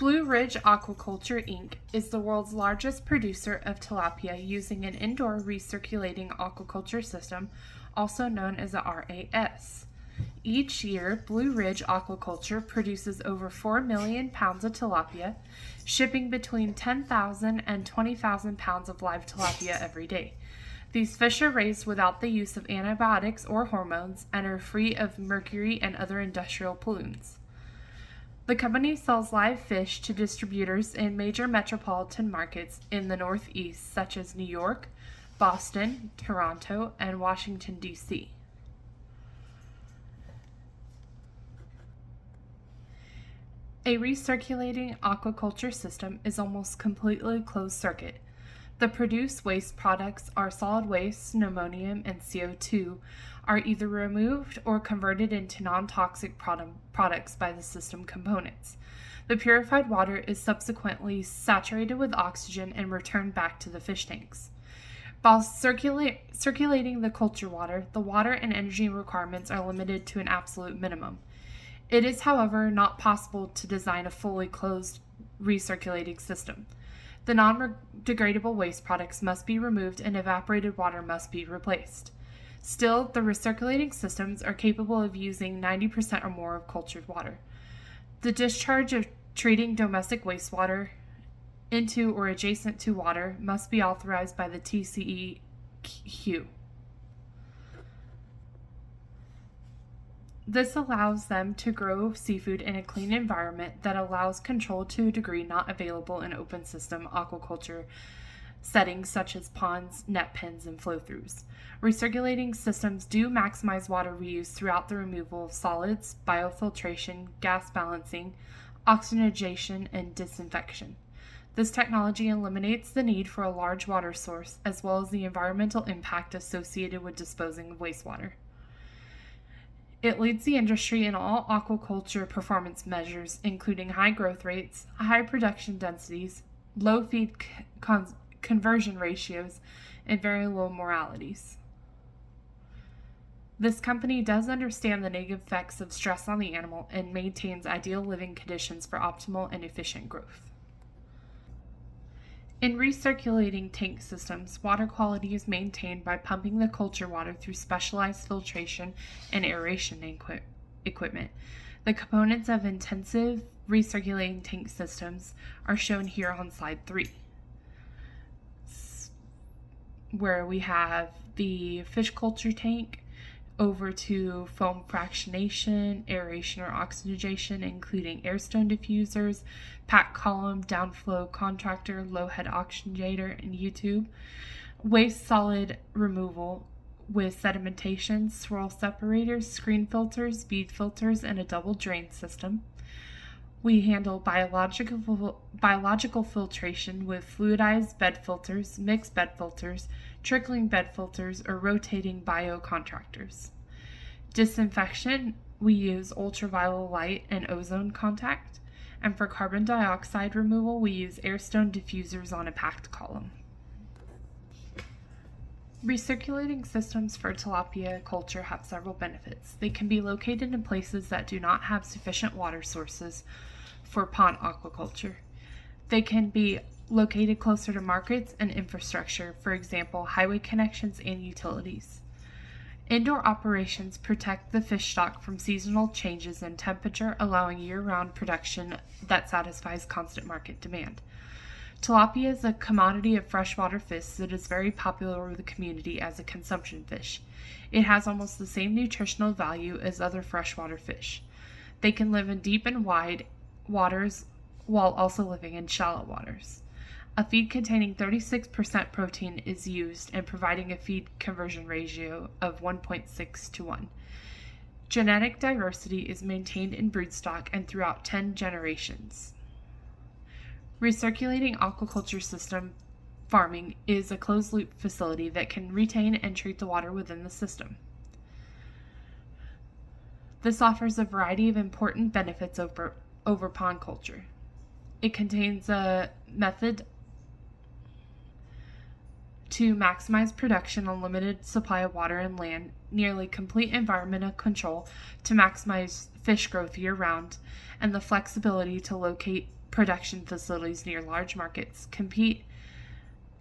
Blue Ridge Aquaculture Inc. is the world's largest producer of tilapia using an indoor recirculating aquaculture system, also known as a RAS. Each year, Blue Ridge Aquaculture produces over 4 million pounds of tilapia, shipping between 10,000 and 20,000 pounds of live tilapia every day. These fish are raised without the use of antibiotics or hormones and are free of mercury and other industrial pollutants. The company sells live fish to distributors in major metropolitan markets in the Northeast, such as New York, Boston, Toronto, and Washington, D.C. A recirculating aquaculture system is almost completely closed circuit. The produced waste products are solid waste, ammonium, and CO2 are either removed or converted into non-toxic products by the system components. The purified water is subsequently saturated with oxygen and returned back to the fish tanks. While circulating the culture water, the water and energy requirements are limited to an absolute minimum. It is, however, not possible to design a fully closed recirculating system. The non-degradable waste products must be removed and evaporated water must be replaced. Still, the recirculating systems are capable of using 90% or more of cultured water. The discharge of treating domestic wastewater into or adjacent to water must be authorized by the TCEQ. This allows them to grow seafood in a clean environment that allows control to a degree not available in open system aquaculture settings such as ponds, net pens, and flow-throughs. Recirculating systems do maximize water reuse throughout the removal of solids, biofiltration, gas balancing, oxygenation, and disinfection. This technology eliminates the need for a large water source as well as the environmental impact associated with disposing of wastewater. It leads the industry in all aquaculture performance measures, including high growth rates, high production densities, low feed conversion ratios, and very low mortalities. This company does understand the negative effects of stress on the animal and maintains ideal living conditions for optimal and efficient growth. In recirculating tank systems, water quality is maintained by pumping the culture water through specialized filtration and aeration equipment. The components of intensive recirculating tank systems are shown here on slide 3, where we have the fish culture tank over to foam fractionation, aeration or oxygenation, including airstone diffusers, pack column, downflow contractor, low head oxygenator, and U-tube. Waste solid removal with sedimentation, swirl separators, screen filters, bead filters, and a double drain system. We handle biological filtration with fluidized bed filters, mixed bed filters, trickling bed filters, or rotating biocontractors. Disinfection, we use ultraviolet light and ozone contact. And for carbon dioxide removal, we use airstone diffusers on a packed column. Recirculating systems for tilapia culture have several benefits. They can be located in places that do not have sufficient water sources for pond aquaculture. They can be located closer to markets and infrastructure, for example, highway connections and utilities. Indoor operations protect the fish stock from seasonal changes in temperature, allowing year-round production that satisfies constant market demand. Tilapia is a commodity of freshwater fish that is very popular with the community as a consumption fish. It has almost the same nutritional value as other freshwater fish. They can live in deep and wide waters while also living in shallow waters. A feed containing 36% protein is used and providing a feed conversion ratio of 1.6 to 1. Genetic diversity is maintained in broodstock and throughout 10 generations. Recirculating aquaculture system farming is a closed-loop facility that can retain and treat the water within the system. This offers a variety of important benefits over pond culture. It contains a method to maximize production on limited supply of water and land, nearly complete environmental control to maximize fish growth year-round, and the flexibility to locate production facilities near large markets, complete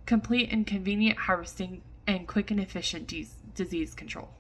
and convenient harvesting, and quick and efficient disease control.